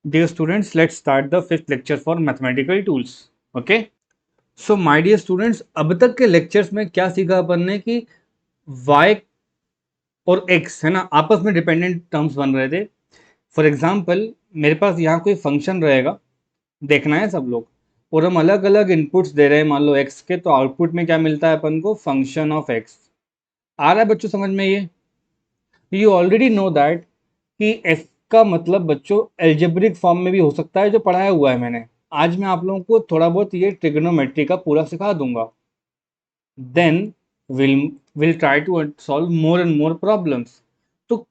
Dear students, let's start the fifth lecture for mathematical tools. Okay? So, my dear students, अब तक के lectures में क्या सीखा अपन ने कि y और x है ना आपस में डिपेंडेंट टर्म्स बन रहे थे. फॉर एग्जाम्पल मेरे पास यहाँ कोई फंक्शन रहेगा, देखना है सब लोग, और हम अलग अलग इनपुट्स दे रहे हैं मान लो x के, तो आउटपुट में क्या मिलता है अपन को? Function of x. आ रहा है बच्चों समझ में ये? यू ऑलरेडी नो दैट कि f का मतलब बच्चों एल्जेब्रिक फॉर्म में भी हो सकता है, जो पढ़ाया हुआ है मैंने. आज मैं आप लोगों को थोड़ा बहुत ये ट्रिग्नोमेट्री का पूरा सिखा दूंगा. Then will try to solve more and more problems. तो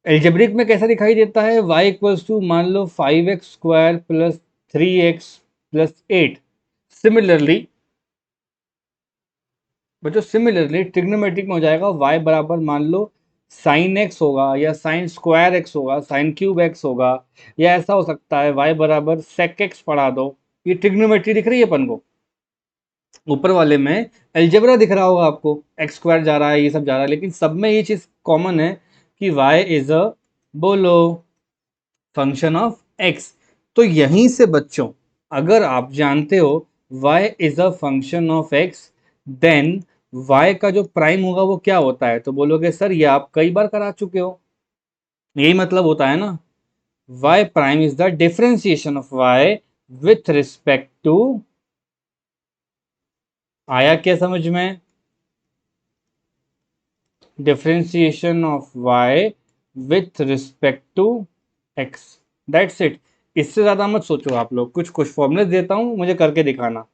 एल्जेब्रिक में कैसा दिखाई देता है? y इक्वल्स टू मान लो 5x² plus 3x plus 8. Similarly बच्चों सिमिलरली ट्रिग्नोमेट्रिक में हो जाएगा y बराबर मान लो साइन x होगा, या साइन स्क्वायर x होगा, साइन क्यूब x होगा, या ऐसा हो सकता है y बराबर सेक x पढ़ा दो. ये ट्रिग्नोमेट्री दिख रही है अपन को. ऊपर वाले में एल्जेब्रा दिख रहा होगा आपको, एक्स स्क्वायर जा रहा है, ये सब जा रहा है, लेकिन सब में ये चीज कॉमन है कि y इज अ बोलो फंक्शन ऑफ x. तो यहीं से बच्चों अगर आप जानते हो y is a function of x, then y का जो प्राइम होगा वो क्या होता है? तो बोलोगे सर ये आप कई बार करा चुके हो. यही मतलब होता है ना, y prime is the differentiation of y with respect to. आया क्या समझ में? Differentiation of y with respect to x. That's it. इससे ज्यादा मत सोचो आप लोग. कुछ कुछ फॉर्मूले देता हूं, मुझे करके दिखाना.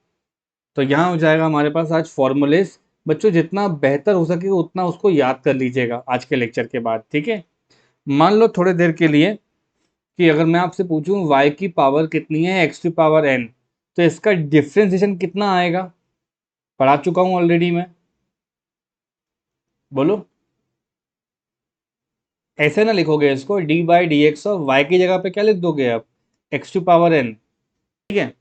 तो यहाँ हो जाएगा हमारे पास आज फॉर्मूलेस. बच्चों जितना बेहतर हो सके उतना उसको याद कर लीजिएगा आज के लेक्चर के बाद, ठीक है? मान लो थोड़ी देर के लिए कि अगर मैं आपसे पूछूं y की पावर कितनी है x टू पावर n, तो इसका डिफरेंशिएशन कितना आएगा? पढ़ा चुका हूं ऑलरेडी मैं. बोलो. ऐसे ना लिखोगे इसको, d by D x of y की जगह पे क्या लिख दोगे आप? X to power n. ठीक है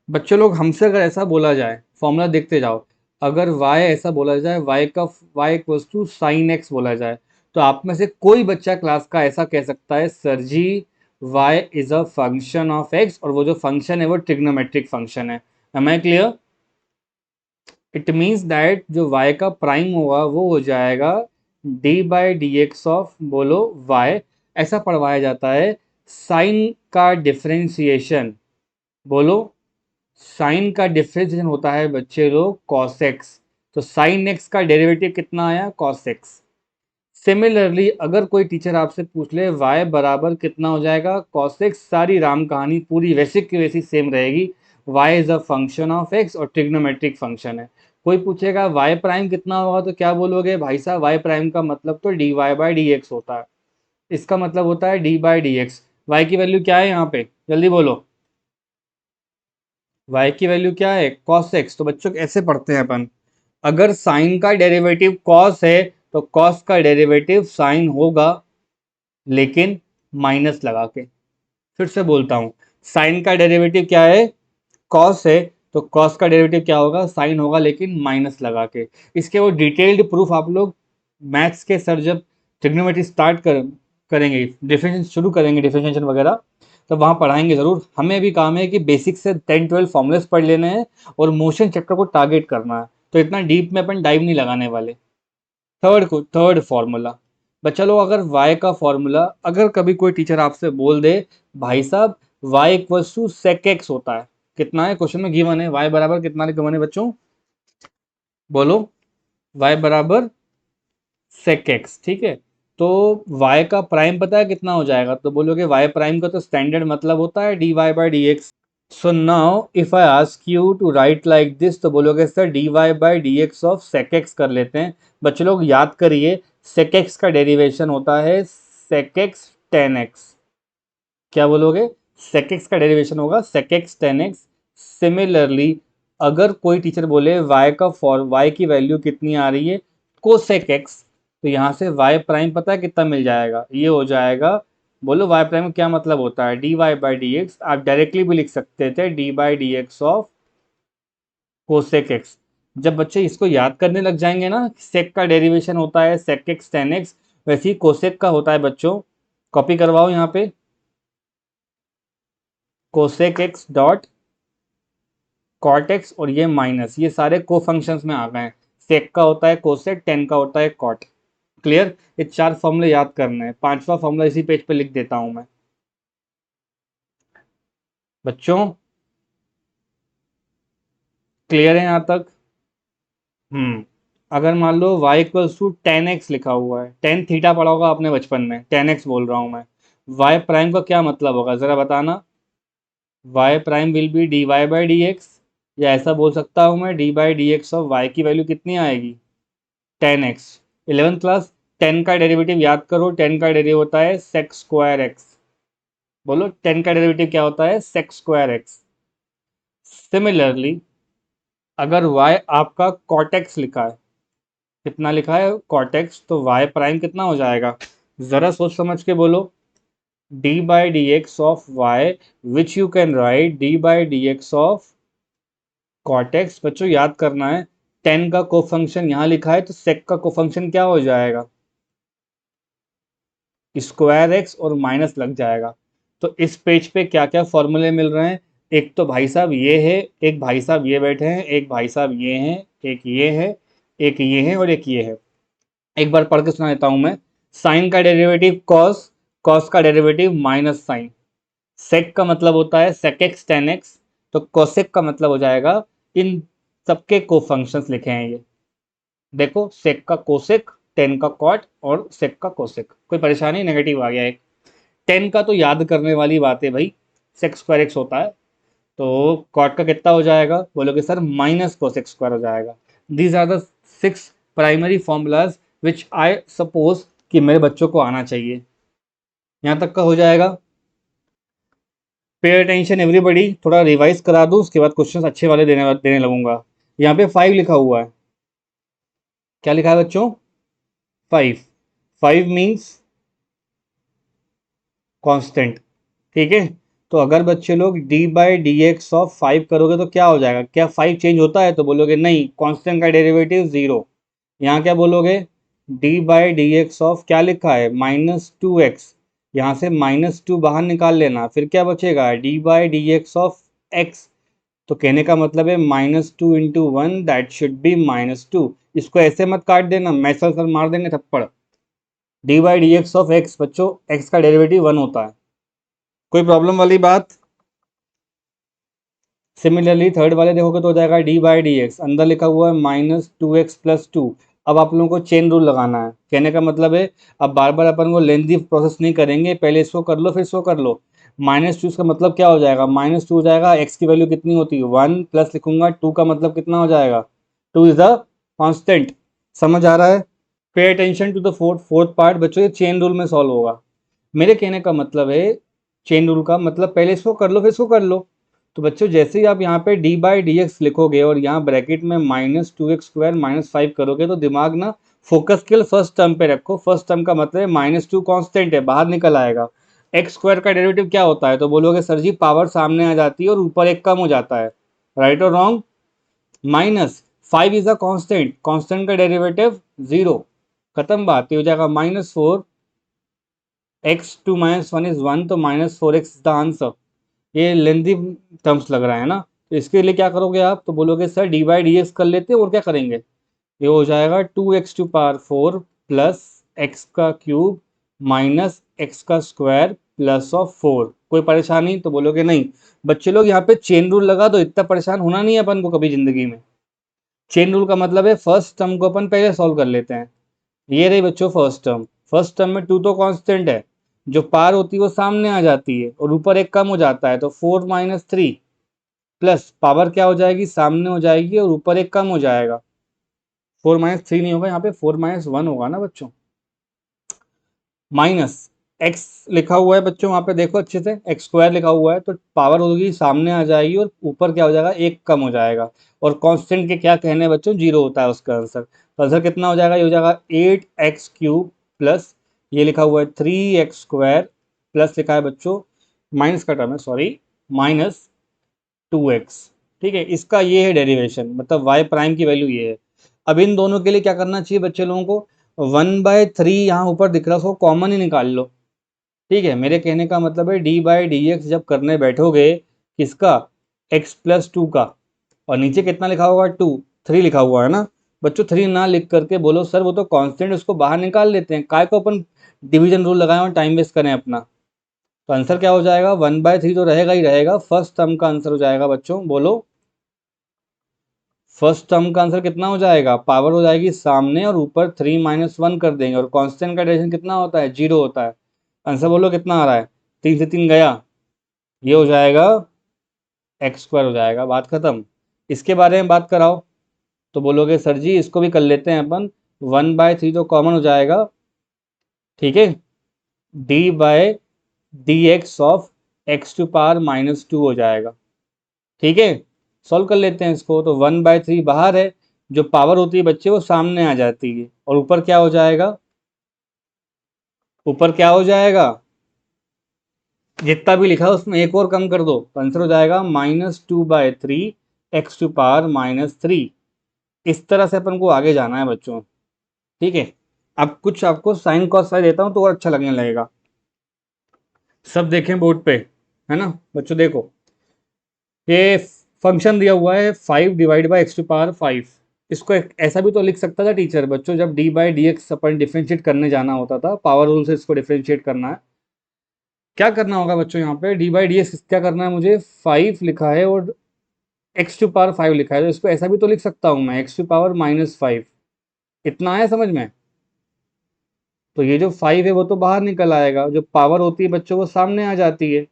बच्चों लोग, हमसे अगर ऐसा बोला जाए, फॉर्मूला देखते जाओ, अगर y ऐसा बोला जाए, y का y equals to sine x बोला जाए, तो आप में से कोई बच्चा क्लास का ऐसा कह सकता है sir ji y is a function of x, और वो जो फंक्शन है वो ट्रिग्नोमेट्रिक फंक्शन है. Am I clear? It means that जो y का प्राइम होगा वो हो जाएगा d by D x of बोलो y. ऐसा पढ़वाया जाता है. साइन का डिफरेंशिएशन बोलो, साइन का डिफरेंशिएशन होता है बच्चे लोग कॉस एक्स. तो साइन एक्स का डेरिवेटिव कितना आया? Cos x. सिमिलरली अगर कोई टीचर आपसे पूछ ले y बराबर कितना हो जाएगा? Cos x. सारी राम कहानी पूरी वैसे की वैसी सेम रहेगी. y is a function of x और ट्रिग्नोमेट्रिक फंक्शन है. कोई पूछेगा y प्राइम कितना होगा, तो क्या बोलोगे भाई साहब? y प्राइम का मतलब तो d Y by D x होता है. इसका मतलब होता है d by D x. Y की वैल्यू क्या है यहाँ पे? जल्दी बोलो. y की वैल्यू क्या है? cos x. तो बच्चों ऐसे पढ़ते हैं अपन, अगर साइन का डेरिवेटिव cos है तो cos का डेरिवेटिव साइन होगा, लेकिन माइनस लगा के. फिर से बोलता हूं, साइन का डेरिवेटिव क्या है? cos है. तो cos का डेरिवेटिव क्या होगा? साइन होगा, लेकिन माइनस लगा के. इसके वो डिटेल्ड प्रूफ आप लोग मैथ्स के सर जब ट्रिग्नोमेट्री करेंगे, डिफरेंशिएशन शुरू करेंगे, डिफरेंशिएशन वगैरह, तो वहाँ पढ़ाएंगे ज़रूर. हमें भी काम है कि बेसिक से 10-12 फॉर्मूलेस पढ़ लेने हैं और मोशन चैप्टर को टारगेट करना है. तो इतना डीप में अपन डाइव नहीं लगाने वाले. Third formula. बच्चा लोग अगर y का फॉर्मूला, अगर कभी कोई टीचर आपसे बोल दे भाई साहब y equals to sec x होता है, कितना है क्वेश्चन में गिवन है? y बराबर कितना गिवन है बच्चों? बोलो. y बराबर सेक एक्स. ठीक है. तो y का प्राइम पता है कितना हो जाएगा? तो बोलोगे y प्राइम का तो स्टैंडर्ड मतलब होता है D Y by D x. So now if I ask you to write like this, तो बोलोगे sir d Y by D x of sec x कर लेते हैं. बच्चे लोग याद करिए, सेक एक्स का डेरिवेशन होता है सेक एक्स टेन एक्स. क्या बोलोगे? सेक एक्स का डेरिवेशन होगा sec x tan x. Similarly अगर कोई टीचर बोले y का फॉर y की वैल्यू कितनी आ रही है? Cosec x. तो यहाँ से y प्राइम पता है कितना मिल जाएगा? ये हो जाएगा. बोलो y प्राइम क्या मतलब होता है? D Y by D x. आप डायरेक्टली भी लिख सकते थे d by D x of cosec x. जब बच्चे इसको याद करने लग जाएंगे ना, सेक का डेरिवेशन होता है सेक एक्स टेन एक्स, वैसे ही कोसेक का होता है बच्चों. कॉपी करवाओ यहाँ पे. Cosec x dot cot x, और ये माइनस, ये सारे को फंक्शंस में आ गए हैं। सेक का होता है कोसेक, टेन का होता है कॉट। क्लियर? ये चार फॉर्मूले याद करने हैं, पांचवा फॉर्मूला इसी पेज पे लिख देता हूं मैं बच्चों। क्लियर है यहाँ तक? अगर मान लो y equals to tan x लिखा हुआ है, टेन थीटा पढ़ा होगा आपने बचपन में, टेन एक्स बोल रहा हूं मैं, y प्राइम का क्या मतलब होगा जरा बताना? y prime will be d Y by D x, या ऐसा बोल सकता हूं मैं d by D x of y की वैल्यू कितनी आएगी? Tan x. 11th class, tan का डेरिवेटिव याद करो, टेन का डेरिवेटिव होता है सेक स्क्वायर एक्स। बोलो, टेन का डेरिवेटिव क्या होता है? Sec square x. सिमिलरली अगर y आपका कॉट एक्स लिखा है, कितना लिखा है? कॉट एक्स, तो y प्राइम कितना हो जाएगा? जरा सोच समझ के बोलो। D by D x of y, which you can write d by D x of cot x. बच्चों याद करना है, टेन का कोफंक्शन यहाँ लिखा है, तो सेक का कोफंक्शन क्या हो जाएगा? स्क्वायर एक्स और माइनस लग जाएगा। तो इस पेज पे क्या क्या फॉर्मूले मिल रहे हैं? एक तो भाई साहब ये है, एक भाई साहब ये बैठे हैं, एक भाई साहब ये हैं, एक ये है, एक ये है, और एक ये है। एक बार पढ़ के सुना देता हूं मैं। साइन का डेरिवेटिव कॉस, कॉस का डेरिवेटिव माइनस साइन। सेक का मतलब होता है सेक एक्स टेन एक्स, तो कोसेक का मतलब हो जाएगा, इन सबके को फंक्शंस लिखे हैं ये। देखो, सेक का कोसेक, टेन का कॉट और सेक का कोसेक। कोई परेशानी? नेगेटिव आ गया एक। टेन का तो याद करने वाली बात है भाई, सेक स्क्वायर एक्स होता है, तो कॉट का कितना हो जाएगा? बोलोगे सर माइनस कोसेक स्क्वायर हो जाएगा। These are the six primary formulas which I suppose कि मेरे बच्चों को आना चाहिए। यहाँ तक का हो जाएगा। पे अटेंशन एवरीबडी, थोड़ा रिवाइज करा दूं, उसके बाद क्वेश्चंस अच्छे वाले देने लगूंगा। यहाँ पे 5 लिखा हुआ है, क्या लिखा है बच्चों? 5। 5 मीन्स कांस्टेंट, ठीक है। तो अगर बच्चे लोग D by D x of 5 करोगे तो क्या हो जाएगा? क्या 5 चेंज होता है? तो बोलोगे नहीं, कांस्टेंट का डेरिवेटिव 0। यहाँ क्या बोलोगे? D by D x of क्या लिखा है? -2x। यहाँ से -2 बाहर निकाल लेना, फिर क्या बचेगा? D by D x of x. तो कहने का मतलब है -2 into one, that should be -2। इसको ऐसे मत काट देना, मैसल सर मार देंगे थप्पड़। D by D x of x, बच्चों एक्स का डेरिवेटिव 1 होता है। कोई प्रॉब्लम वाली बात? सिमिलरली थर्ड वाले देखोगे तो हो जाएगा डी बाई डी एक्स, अंदर लिखा हुआ है -2x प्लस 2। अब आप लोगों को चेन रूल लगाना है, कहने का मतलब है अब बार बार अपन को लेंथी प्रोसेस नहीं करेंगे, पहले इसको कर लो फिर इसको कर लो। -2 का मतलब क्या हो जाएगा? -2 हो जाएगा, एक्स की वैल्यू कितनी होती है? 1, प्लस लिखूंगा 2 का मतलब कितना हो जाएगा? 2 इज द कॉन्स्टेंट। समझ आ रहा है? Pay attention to the fourth part बच्चों, ये चेन रूल में सॉल्व होगा। मेरे कहने का मतलब है, चेन रूल का मतलब पहले इसको कर लो फिर इसको कर लो। तो बच्चों जैसे ही आप यहाँ पे डी बाई डी एक्स लिखोगे और यहाँ ब्रैकेट में -2x² -5 करोगे, तो दिमाग ना फोकस केवल फर्स्ट टर्म पे रखो। फर्स्ट टर्म का मतलब है -2 कांस्टेंट है, बाहर निकल आएगा। x² का डेरिवेटिव क्या होता है? तो बोलोगे सर जी पावर सामने आ जाती है और ऊपर एक कम हो जाता है। राइट और wrong? -5 is a constant, constant का डेरिवेटिव 0। खत्म बात, ये हो जाएगा -4 x2 -1 इज 1, तो -4x इज द आंसर। ये लेंथी टर्म्स लग रहा है ना, तो इसके लिए क्या करोगे आप? तो बोलोगे sir D by D x कर लेते हैं, और क्या करेंगे? ये हो जाएगा 2x⁴ प्लस एक्स का क्यूब माइनस एक्स का स्क्वायर प्लस ऑफ 4। कोई परेशानी? तो बोलोगे नहीं। बच्चे लोग यहाँ पे चेन रूल लगा दो, इतना परेशान होना नहीं है अपन को कभी जिंदगी में। चेन रूल का मतलब है फर्स्ट टर्म को अपन पहले सॉल्व कर लेते हैं। ये रही बच्चों फर्स्ट टर्म। फर्स्ट टर्म में 2 तो कांस्टेंट है, जो पार होती है वो सामने आ जाती है और ऊपर एक कम हो जाता है, तो 4 - 3 प्लस पावर क्या हो जाएगी? सामने हो जाएगी और ऊपर एक कम हो जाएगा। 4 - 3 नहीं होगा, यहाँ पे 4 - 1 होगा ना बच्चों। माइनस एक्स लिखा हुआ है बच्चों, वहां पे देखो अच्छे से, x² लिखा हुआ है, तो पावर होगी सामने आ जाएगी और ऊपर क्या हो जाएगा? एक कम हो जाएगा। और कांस्टेंट के क्या कहने हैं बच्चों? 0 होता है उसका आंसर। तो आंसर कितना हो जाएगा? ये हो जाएगा 8x³ प्लस ये लिखा हुआ है 3x² प्लस लिखा है बच्चों, माइनस का टर्म है सॉरी, -2x। ठीक है, इसका ये है डेरिवेशन, मतलब y प्राइम की वैल्यू ये है। अब इन दोनों के लिए क्या करना चाहिए बच्चे लोगों को? 1/3 यहाँ ऊपर दिख रहा है, उसको कॉमन ही निकाल लो। ठीक है, मेरे कहने का मतलब है डी बाई डी एक्स जब करने बैठोगे किसका, एक्स प्लस टू का, और नीचे कितना लिखा होगा, टू, थ्री लिखा हुआ है ना बच्चों। थ्री ना लिख करके बोलो सर वो तो कांस्टेंट, उसको बाहर निकाल लेते हैं, काय को अपन डिवीजन रूल लगाएं और टाइम वेस्ट करें अपना। तो आंसर क्या हो जाएगा, 1/3 तो रहेगा ही रहेगा, फर्स्ट टर्म का आंसर हो जाएगा बच्चों, बोलो। फर्स्ट टर्म का आंसर कितना हो जाएगा, पावर हो जाएगी सामने और ऊपर 3 - 1 कर देंगे, और कांस्टेंट का डेरिवेशन कितना होता है, 0 होता है। आंसर बोलो कितना आ रहा है, 3 से 3 गया, ये हो जाएगा x² हो जाएगा, बात खत्म। इसके बारे में बात कराओ तो बोलोगे सर जी इसको भी कर लेते हैं अपन, 1/3 तो कॉमन हो जाएगा, ठीक है, d by d x of x⁻⁻2 हो जाएगा, ठीक है। सॉल्व कर लेते हैं इसको, तो 1/3 बाहर है, जो पावर होती है बच्चे वो सामने आ जाती है, और ऊपर क्या हो जाएगा, ऊपर क्या हो जाएगा, जितना भी लिखा है उसमें एक और कम कर दो, तो आंसर हो जाएगा -2/3 x⁻³ इस तरह से अपन को आगे जाना है बच्चों, ठीक है। अब कुछ आपको साइन कॉस फाई देता हूँ तो और अच्छा लगने लगेगा। सब देखें बोर्ड पे, है ना बच्चों, देखो ये फंक्शन दिया हुआ है 5 / x⁵। इसको ऐसा भी तो लिख सकता था टीचर बच्चों, जब d by D x upon differentiate करने जाना होता था, पावर रूल से इसको डिफ्रेंशिएट करना है। क्या करना होगा बच्चों, यहाँ पे d बाई डी एक्स क्या करना है मुझे, 5 लिखा है और x⁵ लिखा है, तो इसको ऐसा भी तो लिख सकता हूँ मैं, x⁻⁻5। इतना आया समझ में। तो ये जो 5 है वो तो बाहर निकल आएगा, जो पावर होती है बच्चों वो सामने आ जाती है,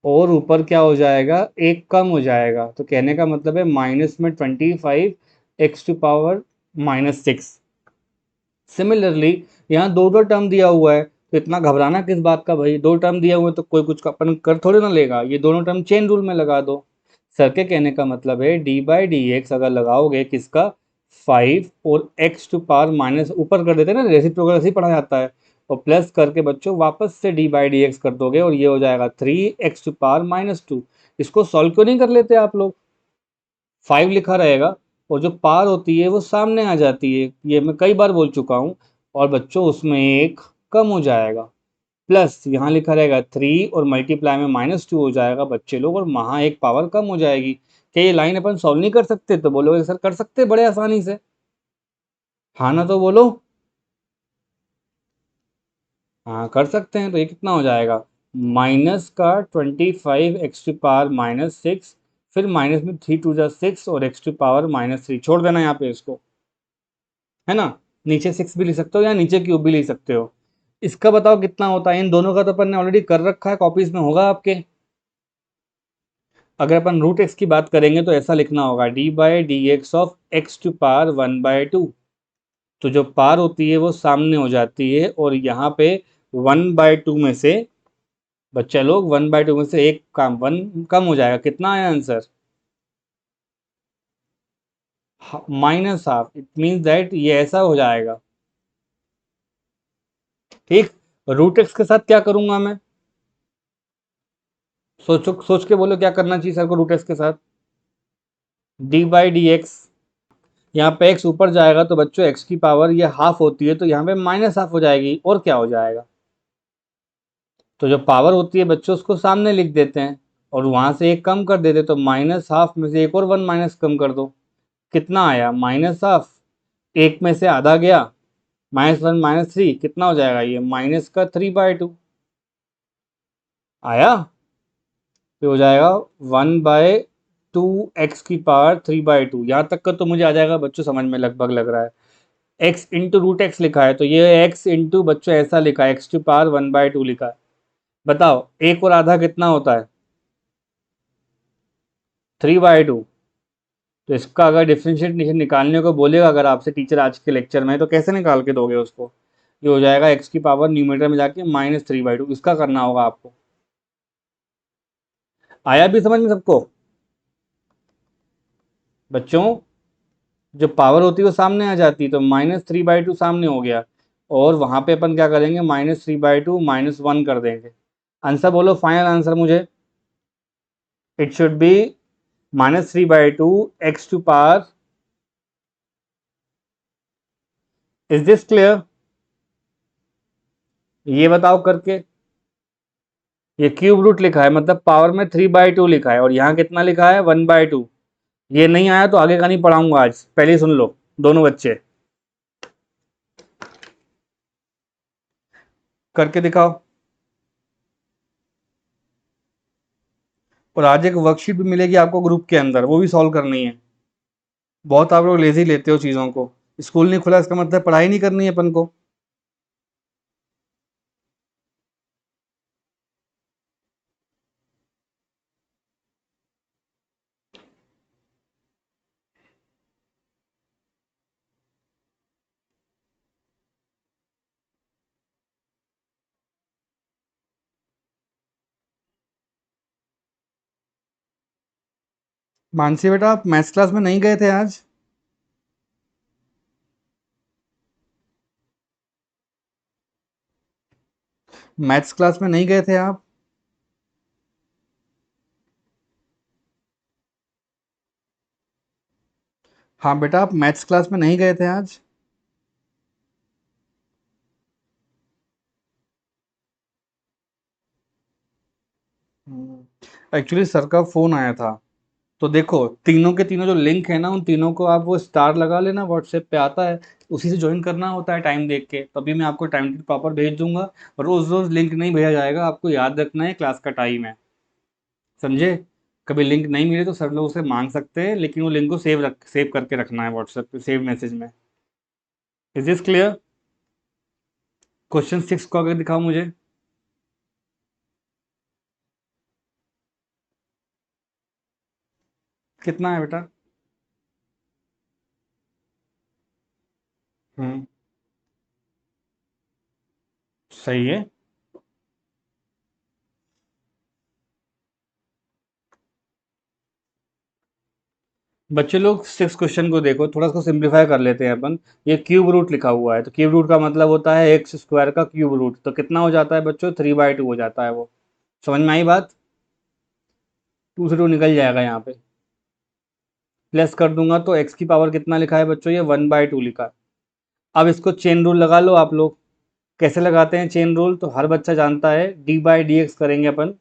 और ऊपर क्या हो जाएगा, एक कम हो जाएगा, तो कहने का मतलब है माइनस में 25 x⁻⁻6। सिमिलरली यहाँ दो दो टर्म दिया हुआ है, तो इतना घबराना किस बात का भाई, दो टर्म दिया हुआ है तो कोई कुछ अपन कर थोड़े ना लेगा, ये दोनों टर्म चेन रूल में लगा दो। सर के कहने का मतलब है डी बाई डी एक्स अगर लगाओगे किसका, 5 और x⁻⁻, ऊपर कर देते हैं ना, रेसिप्रोकल ऐसे ही पढ़ा जाता है, और प्लस करके बच्चों वापस से डी बाई डी एक्स कर दोगे, और ये हो जाएगा 3 x⁻⁻2। इसको सॉल्व क्यों नहीं कर लेते आप लोग, 5 लिखा रहेगा और जो पार होती है वो सामने आ जाती है, ये मैं कई बार बोल चुका हूँ, और बच्चों उसमें एक कम हो जाएगा, प्लस यहाँ लिखा रहेगा 3 और मल्टीप्लाई में -2 हो जाएगा बच्चे लोग, और वहाँ एक पावर कम हो जाएगी। क्या ये लाइन अपन सॉल्व नहीं कर सकते, तो बोलोगे सर कर सकते बड़े आसानी से, हाँ ना तो बोलो, हाँ कर सकते हैं। तो ये कितना हो जाएगा, माइनस का 25 x⁻⁻6, फिर माइनस में 3 × 2 = 6 और x⁻⁻3 छोड़ देना यहाँ पे इसको, है ना। नीचे 6 भी लिख सकते हो या नीचे क्यूब भी लिख सकते हो। इसका बताओ कितना होता है, इन दोनों का तो अपन ने ऑलरेडी कर रखा है, कॉपीज में होगा आपके। अगर अपन रूट एक्स की बात करेंगे तो ऐसा लिखना होगा D by D x of x⁻1/2। तो जो पार होती है वो सामने हो जाती है, और यहाँ पे 1/2 में से बच्चा लोग 1/2 में से एक काम 1 कम हो जाएगा, कितना आया आंसर, -½ इट मीन्स दैट ये ऐसा हो जाएगा, ठीक। रूट एक्स के साथ क्या करूंगा मैं, सोचो, सोच के बोलो क्या करना चाहिए सर को रूट एक्स के साथ, डी बाई डी एक्स, यहाँ पे x ऊपर जाएगा तो बच्चों x की पावर ये हाफ होती है, तो यहाँ पे -½ हो जाएगी, और क्या हो जाएगा, तो जो पावर होती है बच्चों उसको सामने लिख देते हैं, और वहां से एक कम कर देते, तो -½ में से एक और 1 माइनस कम कर दो, कितना आया, -½ एक में से आधा गया, -1 -3 कितना हो जाएगा, ये माइनस का 3/2 आया, ये हो जाएगा 1/2 x⁻³ यहाँ तक का तो मुझे आ जाएगा बच्चों, समझ में लगभग लग रहा है। x इंटू रूट एक्स लिखा है, तो ये x इंटू बच्चों ऐसा लिखा है, x⁻1/2 लिखा है। बताओ एक और आधा कितना होता है, 3/2। तो इसका अगर डिफरेंशिएट निकालने को बोलेगा अगर आपसे टीचर आज के लेक्चर में, तो कैसे निकाल के दोगे उसको, ये हो जाएगा x की पावर न्यूमरेटर में जाके -3/2, इसका करना होगा आपको। आया भी समझ में सबको बच्चों, जो पावर होती है वो सामने आ जाती है, तो -3/2 सामने हो गया, और वहां पे अपन क्या करेंगे, -3/2 -1 कर देंगे। आंसर बोलो, फाइनल आंसर मुझे, it should be -3/2 x⁻, is this clear. ये बताओ करके। ये क्यूब रूट लिखा है मतलब पावर में 3/2 लिखा है, और यहाँ कितना लिखा है 1/2। ये नहीं आया तो आगे का नहीं पढ़ाऊंगा आज, पहले ही सुन लो दोनों बच्चे, करके दिखाओ। और आज एक वर्कशीट भी मिलेगी आपको ग्रुप के अंदर, वो भी सॉल्व करनी है। बहुत आप लोग लेजी लेते हो चीज़ों को। स्कूल नहीं खुला इसका मतलब पढ़ाई नहीं करनी है अपन को। मानसी बेटा, आप मैथ्स क्लास में नहीं गए थे आज? मैथ्स क्लास में नहीं गए थे आप? हाँ बेटा, आप मैथ्स क्लास में नहीं गए थे आज? एक्चुअली सर का फ़ोन आया था। तो देखो, तीनों के तीनों जो लिंक है ना, उन तीनों को आप वो स्टार लगा लेना, व्हाट्सएप पे आता है, उसी से ज्वाइन करना होता है टाइम देख के, तभी मैं आपको टाइम टेबल प्रॉपर भेज दूंगा। और रोज़ रोज़ लिंक नहीं भेजा जाएगा, आपको याद रखना है क्लास का टाइम है, समझे? कभी लिंक नहीं मिले तो सर लोग उसे मांग सकते हैं, लेकिन वो लिंक को सेव करके रखना है व्हाट्सएप पे, सेव मैसेज में। Is this clear? क्वेश्चन 6 को अगर दिखाओ मुझे। कितना है बेटा? हम्म। सही है। बच्चे लोग 6 क्वेश्चन को देखो, थोड़ा इसको सिंप्लीफाई कर लेते हैं अपन। ये क्यूब रूट लिखा हुआ है, तो क्यूब रूट का मतलब होता है एक्स स्क्वायर का क्यूब रूट, तो कितना हो जाता है बच्चों? 3/2 हो जाता है वो। समझ में आई बात? 2 से 2 निकल जाएगा यहाँ पे, प्लस कर दूंगा तो एक्स की पावर कितना लिखा है बच्चों? ये 1/2 लिखा है। अब इसको चेन रूल लगा लो आप लोग। कैसे लगाते हैं चेन रूल? तो हर बच्चा जानता है, d/dx करेंगे अपन,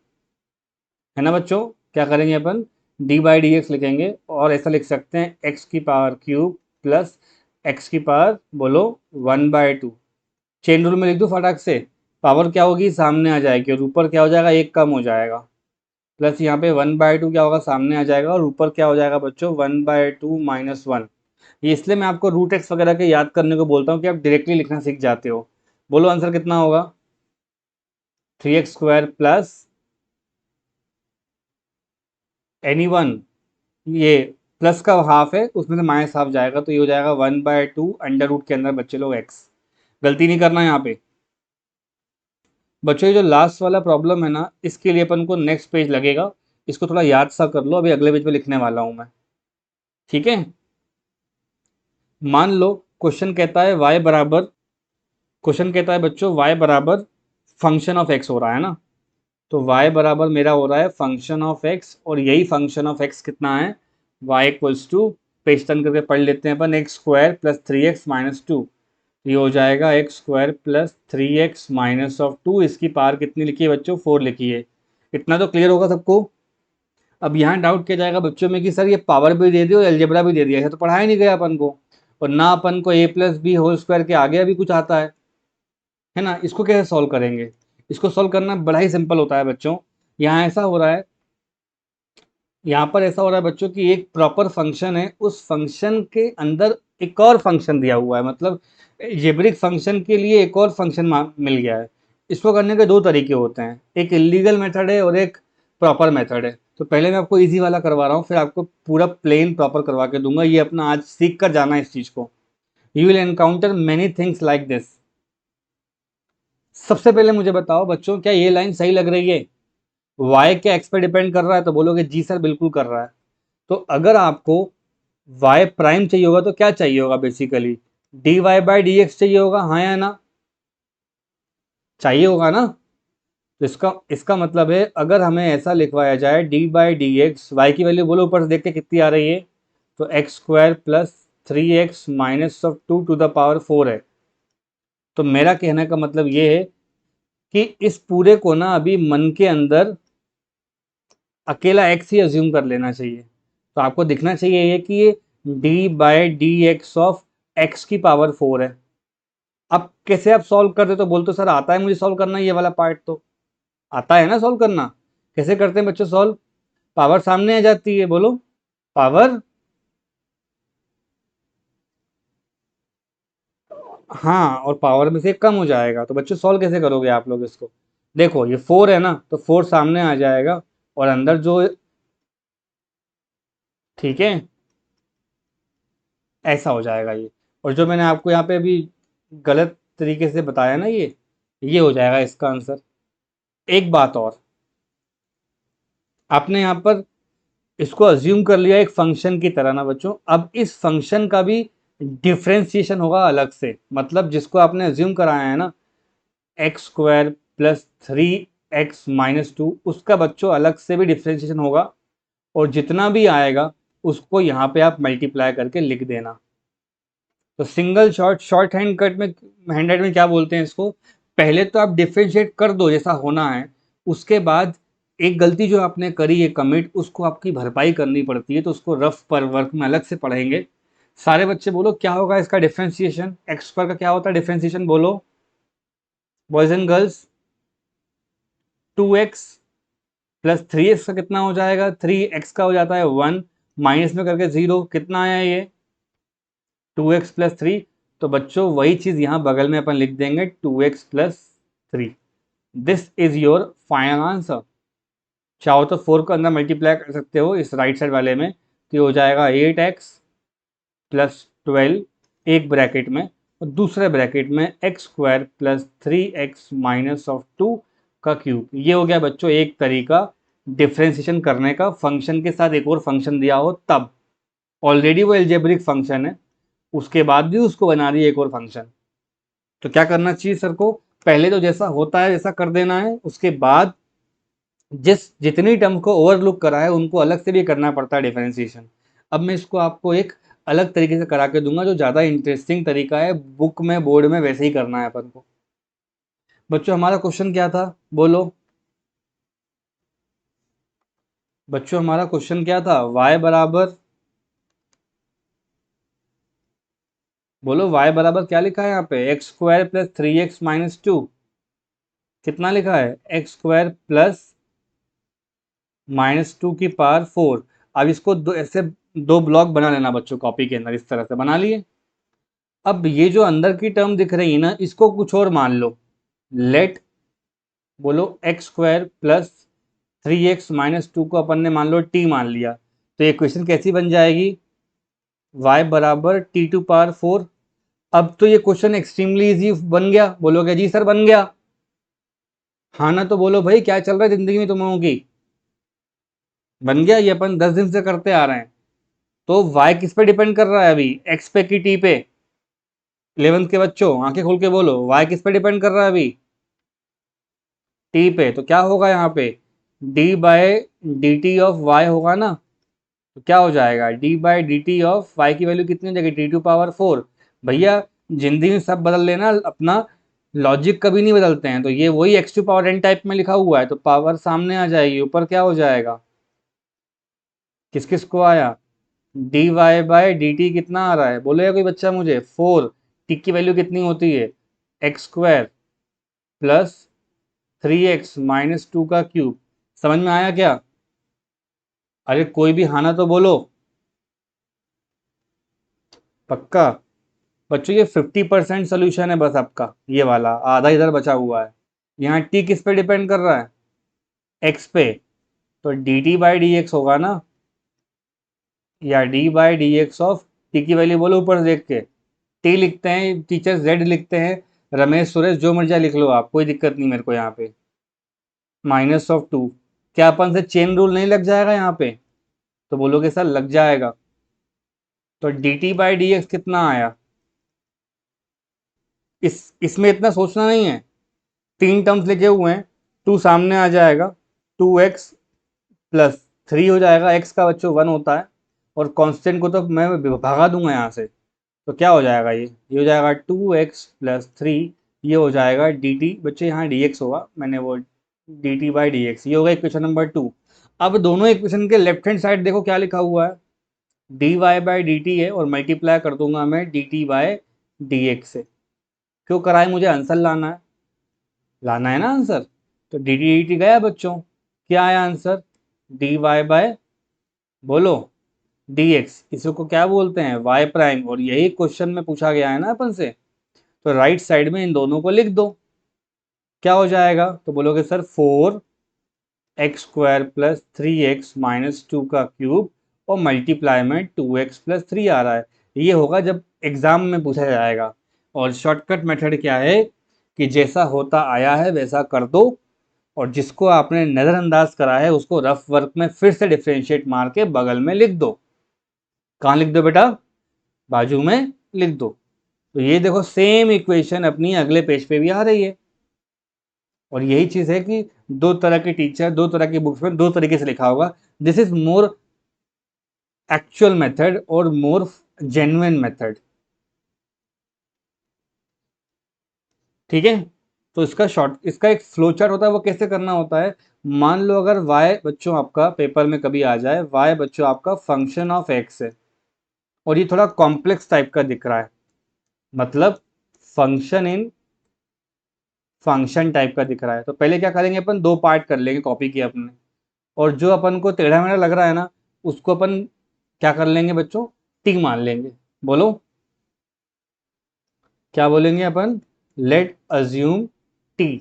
है ना बच्चों? क्या करेंगे अपन? d/dx लिखेंगे, और ऐसा लिख सकते हैं एक्स की पावर क्यूब प्लस एक्स की पावर, बोलो, 1/2। चेन रूल में लिख दूँ फटाक से? पावर क्या होगी? सामने आ जाएगी, और ऊपर क्या हो जाएगा? एक कम हो जाएगा, प्लस यहाँ पे 1/2 क्या होगा? सामने आ जाएगा, और ऊपर क्या हो जाएगा बच्चों? 1/2 - 1। ये इसलिए मैं आपको रूट एक्स वगैरह के याद करने को बोलता हूँ कि आप डायरेक्टली लिखना सीख जाते हो। बोलो आंसर कितना होगा? 3x² plus any 1। ये प्लस का हाफ है, उसमें से माइनस हाफ जाएगा, तो ये हो जाएगा 1/2 अंडर रूट के अंदर बच्चे लोग एक्स। गलती नहीं करना यहाँ पे बच्चों। ये जो लास्ट वाला प्रॉब्लम है ना, इसके लिए अपन को नेक्स्ट पेज लगेगा, इसको थोड़ा याद सा कर लो, अभी अगले पेज पे लिखने वाला हूँ मैं, ठीक है? मान लो क्वेश्चन कहता है y बराबर, क्वेश्चन कहता है बच्चों y बराबर फंक्शन ऑफ x हो रहा है ना, तो y बराबर मेरा हो रहा है फंक्शन ऑफ x, और यही फंक्शन ऑफ x कितना है? y equals to, page turn करके पढ़ लेते हैं अपन, x² + 3x - 2। ये हो जाएगा x² + 3x - 2, इसकी पावर कितनी लिखी है बच्चों? 4 लिखी है। इतना तो क्लियर होगा सबको? अब यहाँ डाउट किया जाएगा बच्चों में कि सर ये पावर भी दे दी और अलजेब्रा भी दे दिया, ऐसा तो पढ़ाया नहीं गया अपन को, और ना अपन को a+b² के आगे अभी कुछ आता है ना? इसको कैसे सॉल्व करेंगे? इसको सॉल्व करना बड़ा ही सिंपल होता है बच्चों। यहाँ ऐसा हो रहा है, यहाँ पर ऐसा हो रहा है बच्चों कि एक प्रॉपर फंक्शन है, उस फंक्शन के अंदर एक और फंक्शन दिया हुआ है, मतलब जेब्रिक फंक्शन के लिए एक और फंक्शन मिल गया है। इसको करने के दो तरीके होते हैं, एक इलीगल मेथड है और एक प्रॉपर मेथड है। तो पहले मैं आपको इजी वाला करवा रहा हूँ, फिर आपको पूरा प्लेन प्रॉपर करवा के दूंगा। ये अपना आज सीख कर जाना है इस चीज़ को। You will encounter many things like this. सबसे पहले मुझे बताओ बच्चों, क्या ये लाइन सही लग रही है? y क्या x पे डिपेंड कर रहा है? तो बोलोगे जी सर बिल्कुल कर रहा है। तो अगर आपको y प्राइम चाहिए होगा तो क्या चाहिए होगा? बेसिकली dy/dx चाहिए होगा, हाँ या ना? चाहिए होगा ना? तो इसका इसका मतलब है, अगर हमें ऐसा लिखवाया जाए d/dx, y की वैल्यू बोलो ऊपर से देख के कितनी आ रही है, तो x² + 3x - 2 to the power 4 है। तो मेरा कहने का मतलब ये है कि इस पूरे को ना अभी मन के अंदर अकेला x ही अज्यूम कर लेना चाहिए। तो आपको दिखना चाहिए ये कि ये d by d x of x की पावर 4 है। अब कैसे आप सॉल्व करते तो बोलते सर आता है मुझे सॉल्व करना, ये वाला पार्ट तो आता है ना सॉल्व करना। कैसे करते हैं बच्चों सॉल्व? पावर सामने आ जाती है, बोलो पावर। हाँ, और पावर में से एक कम हो जाएगा। तो बच्चों सॉल्व कैसे करोगे आप लोग इसको? देखो ये 4 है ना, तो 4 सामने आ जाएगा और अंदर जो, ठीक है, ऐसा हो जाएगा ये। और जो मैंने आपको यहाँ पे अभी गलत तरीके से बताया ना, ये हो जाएगा इसका आंसर। एक बात और, आपने यहाँ पर इसको अज्यूम कर लिया एक फंक्शन की तरह ना बच्चों। अब इस फंक्शन का भी डिफ्रेंसिएशन होगा अलग से। मतलब जिसको आपने अज्यूम कराया है ना एक्स स्क्वायर प्लस 3x-2, उसका बच्चों अलग से भी डिफ्रेंसिएशन होगा। और जितना भी आएगा उसको यहाँ पे आप मल्टीप्लाई करके लिख देना। तो सिंगल शॉर्ट हैंड कट में, हैंड राइट में क्या बोलते हैं इसको, पहले तो आप डिफ्रेंशिएट कर दो जैसा होना है, उसके बाद एक गलती जो आपने करी है कमिट, उसको आपकी भरपाई करनी पड़ती है। तो उसको रफ पर वर्क में अलग से पढ़ेंगे। सारे बच्चे बोलो क्या होगा इसका डिफ्रेंशिएशन, एक्स स्क्वायर का क्या होता है डिफ्रेंशिएशन, बोलो boys and girls. 2x plus 3x का कितना हो जाएगा, 3x का हो जाता है 1, माइनस में करके 0, कितना आया ये 2x प्लस 3। तो बच्चों वही चीज यहां बगल में अपन लिख देंगे 2x plus 3। This is your final answer. चाहो तो 4 को अंदर मल्टीप्लाई कर सकते हो इस राइट साइड वाले में, तो हो जाएगा 8x प्लस 12 एक ब्रैकेट में, और दूसरे ब्रैकेट में x square plus 3x minus of 2 का क्यूब। ये हो गया बच्चों एक तरीका डिफ्रेंसिएशन करने का, फंक्शन के साथ एक और फंक्शन दिया हो तब। ऑलरेडी वो एल्जेब्रिक फंक्शन है, उसके बाद भी उसको बना दिया एक और फंक्शन। तो क्या करना चाहिए सर को, पहले तो जैसा होता है वैसा कर देना है, उसके बाद जितनी टर्म को ओवरलुक करा है उनको अलग से भी करना पड़ता है डिफरेंशिएशन। अब मैं इसको आपको एक अलग तरीके से करा के दूंगा जो ज़्यादा इंटरेस्टिंग तरीका है, बुक में बोर्ड में वैसे ही करना है अपन को। बच्चों हमारा क्वेश्चन क्या था, बोलो बच्चों हमारा क्वेश्चन क्या था, y बराबर, बोलो y बराबर क्या लिखा है यहाँ पे, एक्स स्क्वायर प्लस 3x-2, कितना लिखा है एक्स स्क्वायर प्लस -2 की पावर 4। अब इसको दो ऐसे दो ब्लॉक बना लेना बच्चों कॉपी के अंदर, इस तरह से बना लिए। अब ये जो अंदर की टर्म दिख रही है ना, इसको कुछ और मान लो, लेट, बोलो एक्स स्क्वायर प्लस 3x-2 को अपन ने मान लो t मान लिया। तो ये क्वेश्चन कैसी बन जाएगी, y बराबर t टू पावर 4। अब तो ये क्वेश्चन एक्सट्रीमली इजी बन गया, बोलोगे जी सर बन गया। हाँ ना, तो बोलो भाई क्या चल रहा है जिंदगी में तुम लोगों की, बन गया। ये अपन 10 दिन से करते आ रहे हैं। तो y किस पे डिपेंड कर रहा है अभी, x पे कि t पे? 11th के बच्चों आंखें खोल के बोलो y किस पे डिपेंड कर रहा है अभी, t पे। तो क्या होगा यहाँ पे, d by d t of y होगा ना। तो क्या हो जाएगा, d by d t of y की वैल्यू कितनी हो जाएगी, t टू पावर 4। भैया जिंदगी में सब बदल लेना, अपना लॉजिक कभी नहीं बदलते हैं। तो ये वही x to power n type में लिखा हुआ है, तो पावर सामने आ जाएगी, ऊपर क्या हो जाएगा, किस किस को आया, d y by d t कितना आ रहा है, बोलेगा कोई बच्चा मुझे, 4। टी की वैल्यू कितनी होती है, एक्स स्क्वायर प्लस 3x-2 का क्यूब। समझ में आया क्या? अरे कोई भी हाँ ना तो बोलो, पक्का? बच्चों ये 50% सोल्यूशन है बस आपका, ये वाला आधा इधर बचा हुआ है। यहाँ टी किस पे डिपेंड कर रहा है, एक्स पे। तो D T by D x होगा ना, या D by D x of T की वैल्यू बोलो ऊपर देख के, टी लिखते हैं टीचर, जेड लिखते हैं, रमेश सुरेश जो मर्जी लिख लो आप, कोई दिक्कत नहीं मेरे को यहाँ पे, -2। क्या अपन से चेन रूल नहीं लग जाएगा यहाँ पे? तो बोलोगे सर लग जाएगा। तो D T by D x कितना आया, इसमें इतना सोचना नहीं है, तीन टर्म्स लिखे हुए हैं, 2 सामने आ जाएगा, 2x प्लस 3 हो जाएगा, x का बच्चों 1 होता है, और कांस्टेंट को तो मैं भगा दूंगा यहाँ से। तो क्या हो जाएगा, ये हो जाएगा 2x प्लस 3 ये हो जाएगा डी टी, बच्चे यहाँ डी एक्स होगा, मैंने वो D T by D x, ये होगा इक्वेशन नंबर 2। अब दोनों इक्वेशन के लेफ्ट हैंड साइड देखो क्या लिखा हुआ है, D Y by D t है, और मल्टीप्लाई कर दूंगा मैं d T by D x से। क्यों कराए, मुझे आंसर लाना है, लाना है ना आंसर। तो डी टी डी टी गया बच्चों, क्या आया आंसर, डी वाई बाय, बोलो, डी एक्स, इसी को क्या बोलते हैं, वाई प्राइम, और यही क्वेश्चन में पूछा गया है ना अपन से। तो राइट साइड में इन दोनों को लिख दो, क्या हो जाएगा, तो बोलोगे sir 4x² plus 3x minus 2 का क्यूब और मल्टीप्लाई में 2x प्लस 3 आ रहा है। ये होगा जब एग्जाम में पूछा जाएगा। और शॉर्टकट मेथड क्या है कि जैसा होता आया है वैसा कर दो, और जिसको आपने नज़रअंदाज करा है उसको रफ वर्क में फिर से डिफ्रेंशिएट मार के बगल में लिख दो। कहाँ लिख दो बेटा, बाजू में लिख दो। तो ये देखो सेम इक्वेशन अपनी अगले पेज पे भी आ रही है। और यही चीज है कि दो तरह के टीचर दो तरह की बुक्स में दो तरीके से लिखा होगा। This is more actual method और मोर जेन्युइन मेथड, ठीक है। तो इसका एक फ्लो चार्ट होता है, वो कैसे करना होता है। मान लो अगर y बच्चों आपका पेपर में कभी आ जाए, y बच्चों आपका फंक्शन ऑफ x है, और ये थोड़ा कॉम्प्लेक्स टाइप का दिख रहा है, मतलब फंक्शन इन फंक्शन टाइप का दिख रहा है, तो पहले क्या करेंगे अपन, दो पार्ट कर लेंगे कॉपी किया अपने, और जो अपन को टेढ़ा मेढ़ा लग रहा है ना, उसको अपन क्या कर लेंगे बच्चों, टी मान लेंगे। बोलो क्या बोलेंगे अपन, लेट अज्यूम टी,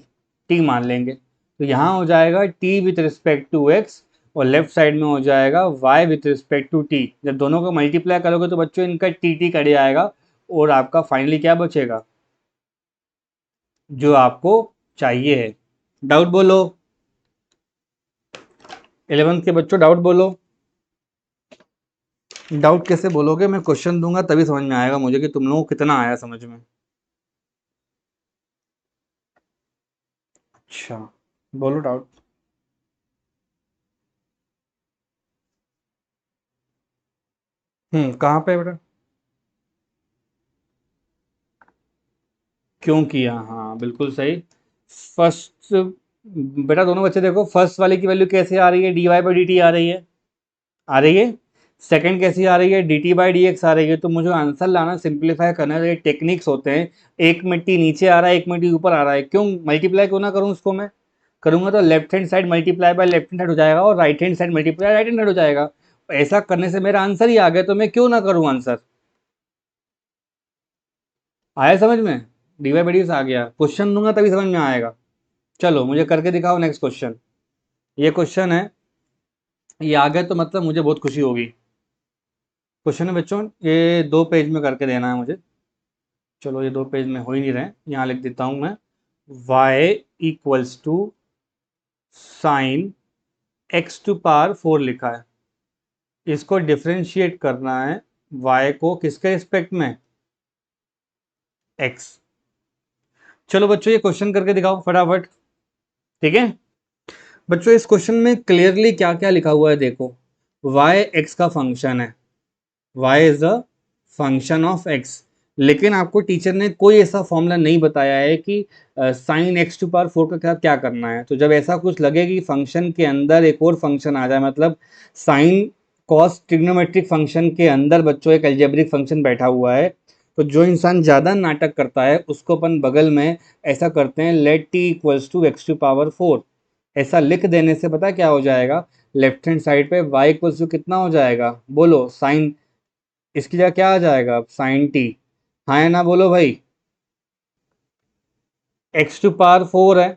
टी मान लेंगे। तो यहाँ हो जाएगा t with respect to x, और लेफ्ट साइड में हो जाएगा y with respect to t. जब दोनों को मल्टीप्लाई करोगे तो बच्चों इनका टी टी कट जाएगा, और आपका फाइनली क्या बचेगा, जो आपको चाहिए है। डाउट बोलो, 11th के बच्चों डाउट बोलो। डाउट कैसे बोलोगे, मैं क्वेश्चन दूंगा तभी समझ में आएगा मुझे कि तुम लोगों को कितना आया समझ में। अच्छा, बोलो डाउट। कहाँ पे बेटा, क्यों किया, हाँ बिल्कुल सही। फर्स्ट, बेटा दोनों बच्चे देखो, फर्स्ट वाले की वैल्यू कैसे आ रही है, D Y by D T आ रही है, आ रही है। सेकंड कैसी आ रही है, D T by D X आ रही है। तो मुझे आंसर लाना, सिंप्लीफाई करना, ये टेक्निक्स होते हैं। एक मिट्टी नीचे आ रहा है, एक मिट्टी ऊपर आ रहा है, क्यों मल्टीप्लाई क्यों ना करूँ उसको, मैं करूंगा तो left hand side multiply by left hand side हो जाएगा, और right hand side multiply right hand side हो जाएगा। ऐसा करने से मेरा आंसर ही आ गया, तो मैं क्यों ना करूँ आंसर। आया समझ में, D Y by D X आ गया, क्वेश्चन दूंगा तभी समझ में आएगा। चलो मुझे करके दिखाओ नेक्स्ट क्वेश्चन। ये क्वेश्चन है, ये आ गया तो मतलब मुझे बहुत खुशी होगी। क्वेश्चन है बच्चों, ये 2 पेज में करके देना है मुझे। चलो ये 2 पेज में हो ही नहीं रहे, यहाँ लिख देता हूँ मैं, y equals to sign x⁴ लिखा है। इसको डिफ्रेंशिएट करना है y को किसके रिस्पेक्ट में, x। चलो बच्चों ये क्वेश्चन करके दिखाओ फटाफट, ठीक है। बच्चों इस क्वेश्चन में क्लियरली क्या क्या लिखा हुआ है देखो, y x का फंक्शन है, y is a function of x। लेकिन आपको टीचर ने कोई ऐसा फॉर्मूला नहीं बताया है कि साइन x⁴ का क्या करना है। तो जब ऐसा कुछ लगे कि फंक्शन के अंदर एक और फंक्शन आ जाए, मतलब साइन कॉस ट्रिग्नोमेट्रिक फंक्शन के अंदर बच्चों एक अलजेब्रिक फंक्शन बैठा हुआ है, तो जो इंसान ज़्यादा नाटक करता है उसको अपन बगल में ऐसा करते हैं, late t equals to x⁴। ऐसा लिख देने से पता क्या हो जाएगा, लेफ्ट हैंड साइड पे y इक्वल्स टू कितना हो जाएगा, बोलो साइन, इसकी जगह क्या आ जाएगा, साइन टी। हाँ है ना, बोलो भाई, x⁴ है,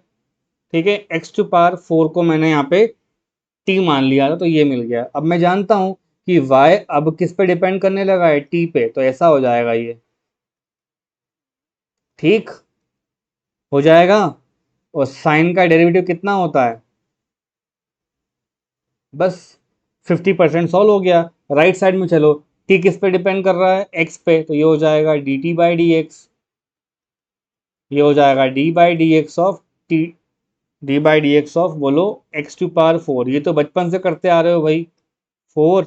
ठीक है, x⁴ को मैंने यहाँ पे t मान लिया था, तो ये मिल गया। अब मैं जानता हूँ कि y अब किस पे डिपेंड करने लगा है, t पे, तो ऐसा हो जाएगा ये, ठीक हो जाएगा। और साइन का डेरिवेटिव कितना होता है, बस 50% सॉल्व हो गया। राइट साइड में चलो, t किस पे डिपेंड कर रहा है, x पे, तो ये हो जाएगा D T by D x, ये हो जाएगा d by D x of T, D by D x of, बोलो x⁴। ये तो बचपन से करते आ रहे हो भाई, 4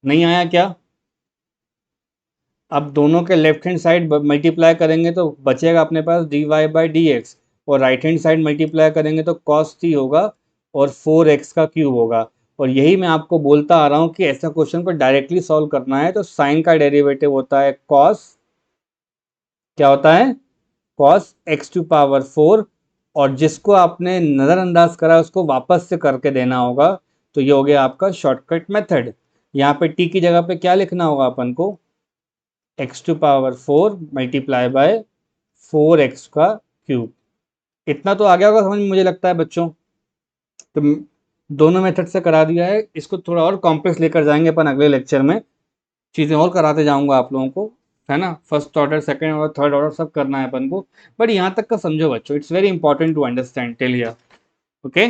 नहीं आया क्या। अब दोनों के लेफ्ट हैंड साइड मल्टीप्लाई करेंगे तो बचेगा अपने पास dy बाई डी एक्स, और राइट हैंड साइड मल्टीप्लाई करेंगे तो cos t होगा और 4x का क्यूब होगा। और यही मैं आपको बोलता आ रहा हूँ कि ऐसा क्वेश्चन को डायरेक्टली सॉल्व करना है तो साइन का डेरिवेटिव होता है cos, क्या होता है, cos x⁴, और जिसको आपने नज़रअंदाज करा उसको वापस से करके देना होगा। तो ये हो गया आपका शॉर्टकट मेथड। यहाँ पे t की जगह पे क्या लिखना होगा अपन को, x⁴ मल्टीप्लाई बाय 4x का क्यूब। इतना तो आ गया होगा समझ में मुझे लगता है बच्चों। तो दोनों मेथड से करा दिया है, इसको थोड़ा और कॉम्प्लेक्स लेकर जाएंगे अपन अगले लेक्चर में, चीज़ें और कराते जाऊंगा आप लोगों को, है ना। First order, second order, third order सब करना है अपन को, बट यहाँ तक का समझो बच्चों, it's very important to understand till here, okay.